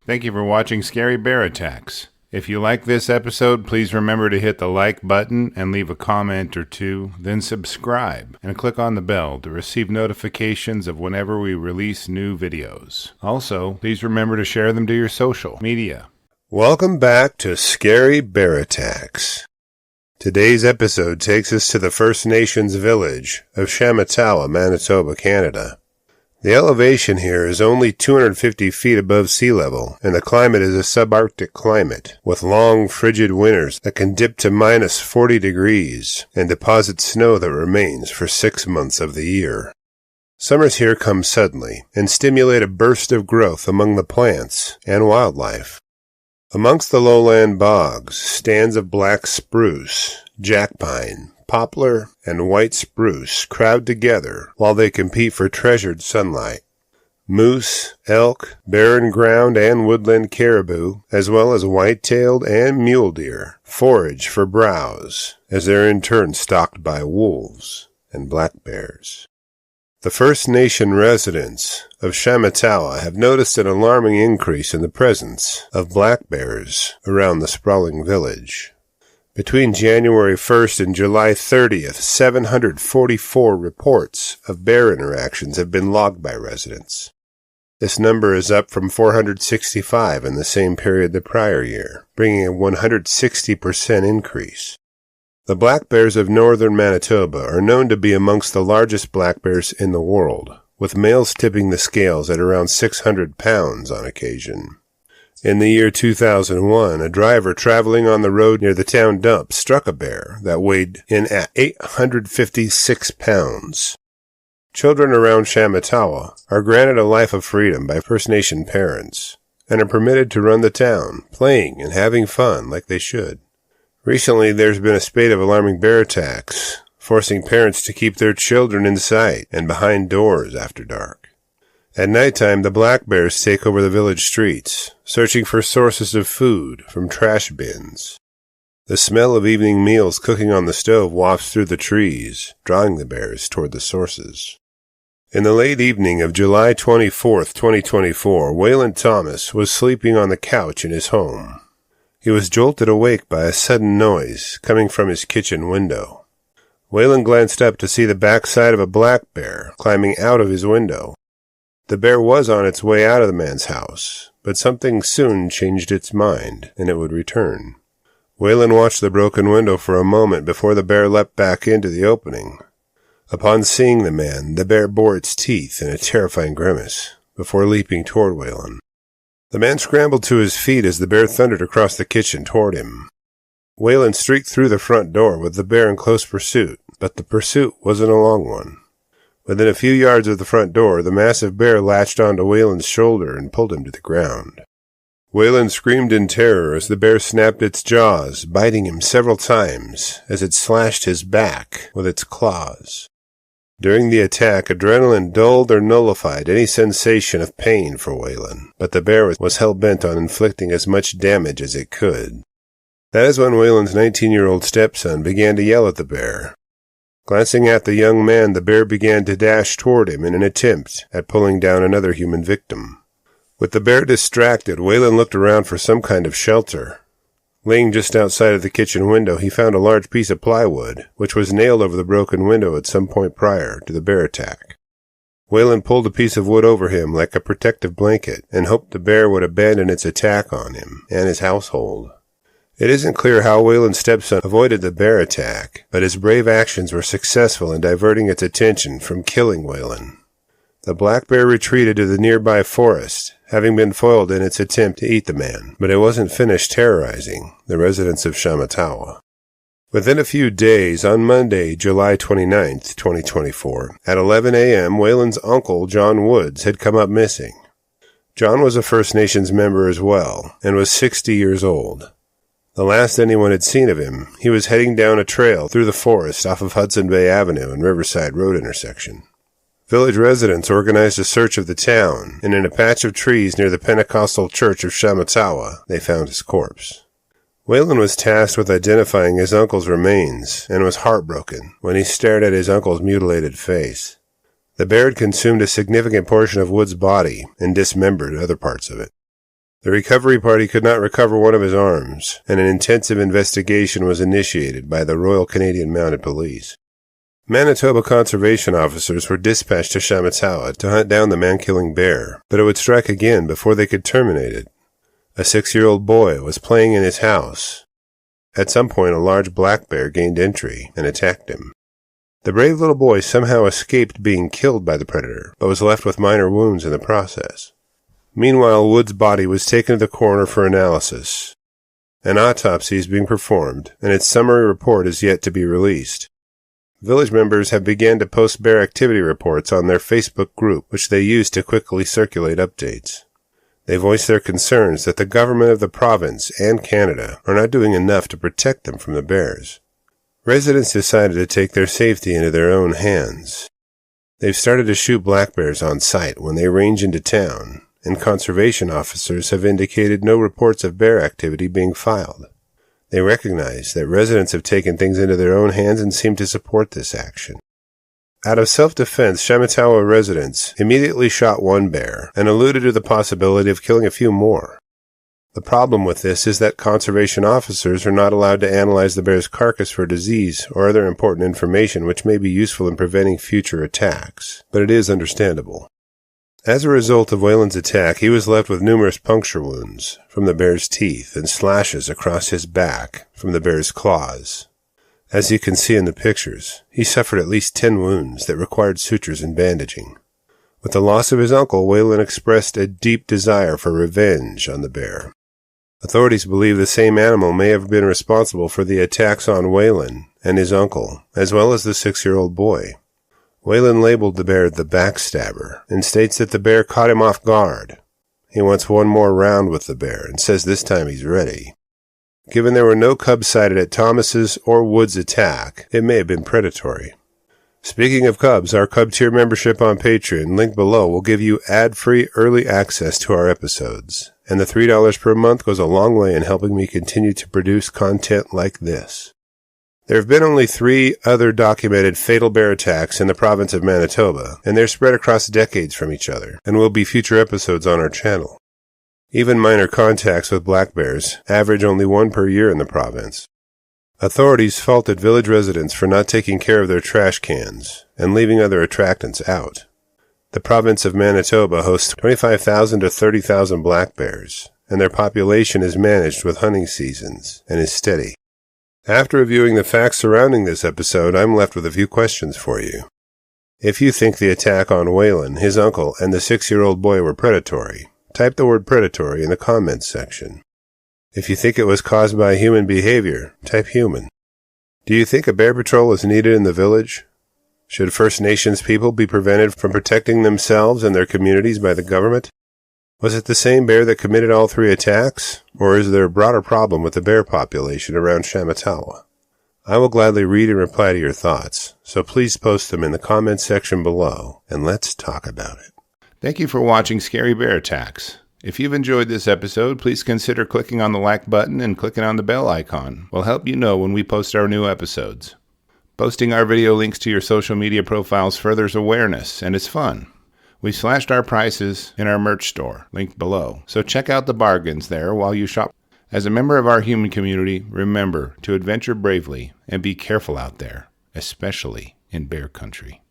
Thank you for watching Scary Bear Attacks. If you like this episode, please remember to hit the like button and leave a comment or two, then subscribe and click on the bell to receive notifications of whenever we release new videos. Also, please remember to share them to your social media. Welcome back to Scary Bear Attacks. Today's episode takes us to the First Nations village of Shamattawa, Manitoba, Canada. The elevation here is only 250 feet above sea level, and the climate is a subarctic climate, with long, frigid winters that can dip to minus 40 degrees and deposit snow that remains for 6 months of the year. Summers here come suddenly and stimulate a burst of growth among the plants and wildlife. Amongst the lowland bogs, stands of black spruce, jack pine, poplar, and white spruce crowd together while they compete for treasured sunlight. Moose, elk, barren ground, and woodland caribou, as well as white-tailed and mule deer, forage for browse, as they are in turn stalked by wolves and black bears. The First Nation residents of Shamattawa have noticed an alarming increase in the presence of black bears around the sprawling village. Between January 1st and July 30th, 744 reports of bear interactions have been logged by residents. This number is up from 465 in the same period the prior year, bringing a 160% increase. The black bears of northern Manitoba are known to be amongst the largest black bears in the world, with males tipping the scales at around 600 pounds on occasion. In the year 2001, a driver traveling on the road near the town dump struck a bear that weighed in at 856 pounds. Children around Shamattawa are granted a life of freedom by First Nation parents and are permitted to run the town, playing and having fun like they should. Recently, there's been a spate of alarming bear attacks, forcing parents to keep their children in sight and behind doors after dark. At nighttime, the black bears take over the village streets, searching for sources of food from trash bins. The smell of evening meals cooking on the stove wafts through the trees, drawing the bears toward the sources. In the late evening of July 24th, 2024, Waylon Thomas was sleeping on the couch in his home. He was jolted awake by a sudden noise coming from his kitchen window. Waylon glanced up to see the backside of a black bear climbing out of his window. The bear was on its way out of the man's house, but something soon changed its mind, and it would return. Waylon watched the broken window for a moment before the bear leapt back into the opening. Upon seeing the man, the bear bore its teeth in a terrifying grimace, before leaping toward Waylon. The man scrambled to his feet as the bear thundered across the kitchen toward him. Waylon streaked through the front door with the bear in close pursuit, but the pursuit wasn't a long one. Within a few yards of the front door, the massive bear latched onto Waylon's shoulder and pulled him to the ground. Waylon screamed in terror as the bear snapped its jaws, biting him several times as it slashed his back with its claws. During the attack, adrenaline dulled or nullified any sensation of pain for Waylon, but the bear was hell-bent on inflicting as much damage as it could. That is when Waylon's 19-year-old stepson began to yell at the bear. Glancing at the young man, the bear began to dash toward him in an attempt at pulling down another human victim. With the bear distracted, Waylon looked around for some kind of shelter. Laying just outside of the kitchen window, he found a large piece of plywood, which was nailed over the broken window at some point prior to the bear attack. Waylon pulled a piece of wood over him like a protective blanket and hoped the bear would abandon its attack on him and his household. It isn't clear how Waylon's stepson avoided the bear attack, but his brave actions were successful in diverting its attention from killing Waylon. The black bear retreated to the nearby forest, having been foiled in its attempt to eat the man, but it wasn't finished terrorizing the residents of Shamattawa. Within a few days, on Monday, July 29th, 2024, at 11 a.m., Waylon's uncle, John Woods, had come up missing. John was a First Nations member as well, and was 60 years old. The last anyone had seen of him, he was heading down a trail through the forest off of Hudson Bay Avenue and Riverside Road intersection. Village residents organized a search of the town, and in a patch of trees near the Pentecostal Church of Shamattawa, they found his corpse. Waylon was tasked with identifying his uncle's remains, and was heartbroken when he stared at his uncle's mutilated face. The bear had consumed a significant portion of Wood's body and dismembered other parts of it. The recovery party could not recover one of his arms, and an intensive investigation was initiated by the Royal Canadian Mounted Police. Manitoba conservation officers were dispatched to Shamattawa to hunt down the man-killing bear, but it would strike again before they could terminate it. A 6-year-old boy was playing in his house. At some point, a large black bear gained entry and attacked him. The brave little boy somehow escaped being killed by the predator, but was left with minor wounds in the process. Meanwhile, Wood's body was taken to the coroner for analysis. An autopsy is being performed, and its summary report is yet to be released. Village members have begun to post bear activity reports on their Facebook group, which they use to quickly circulate updates. They voice their concerns that the government of the province and Canada are not doing enough to protect them from the bears. Residents decided to take their safety into their own hands. They've started to shoot black bears on sight when they range into town, and conservation officers have indicated no reports of bear activity being filed. They recognize that residents have taken things into their own hands and seem to support this action. Out of self-defense, Shamattawa residents immediately shot one bear and alluded to the possibility of killing a few more. The problem with this is that conservation officers are not allowed to analyze the bear's carcass for disease or other important information which may be useful in preventing future attacks, but it is understandable. As a result of Waylon's attack, he was left with numerous puncture wounds from the bear's teeth and slashes across his back from the bear's claws. As you can see in the pictures, he suffered at least 10 wounds that required sutures and bandaging. With the loss of his uncle, Waylon expressed a deep desire for revenge on the bear. Authorities believe the same animal may have been responsible for the attacks on Waylon and his uncle, as well as the 6-year-old boy. Waylon labeled the bear the backstabber and states that the bear caught him off guard. He wants one more round with the bear and says this time he's ready. Given there were no cubs sighted at Thomas's or Wood's attack, it may have been predatory. Speaking of cubs, our Cub Tier membership on Patreon, linked below, will give you ad-free early access to our episodes, and the $3 per month goes a long way in helping me continue to produce content like this. There have been only 3 other documented fatal bear attacks in the province of Manitoba, and they're spread across decades from each other, and will be future episodes on our channel. Even minor contacts with black bears average only 1 per year in the province. Authorities faulted village residents for not taking care of their trash cans and leaving other attractants out. The province of Manitoba hosts 25,000 to 30,000 black bears, and their population is managed with hunting seasons and is steady. After reviewing the facts surrounding this episode, I'm left with a few questions for you. If you think the attack on Waylon, his uncle, and the 6-year-old boy were predatory, type the word predatory in the comments section. If you think it was caused by human behavior, type human. Do you think a bear patrol is needed in the village? Should First Nations people be prevented from protecting themselves and their communities by the government? Was it the same bear that committed all 3 attacks, or is there a broader problem with the bear population around Shamattawa? I will gladly read and reply to your thoughts, so please post them in the comments section below, and let's talk about it. Thank you for watching Scary Bear Attacks. If you've enjoyed this episode, please consider clicking on the like button and clicking on the bell icon. We'll help you know when we post our new episodes. Posting our video links to your social media profiles furthers awareness, and it's fun. We've slashed our prices in our merch store, linked below, so check out the bargains there while you shop. As a member of our human community, remember to adventure bravely and be careful out there, especially in bear country.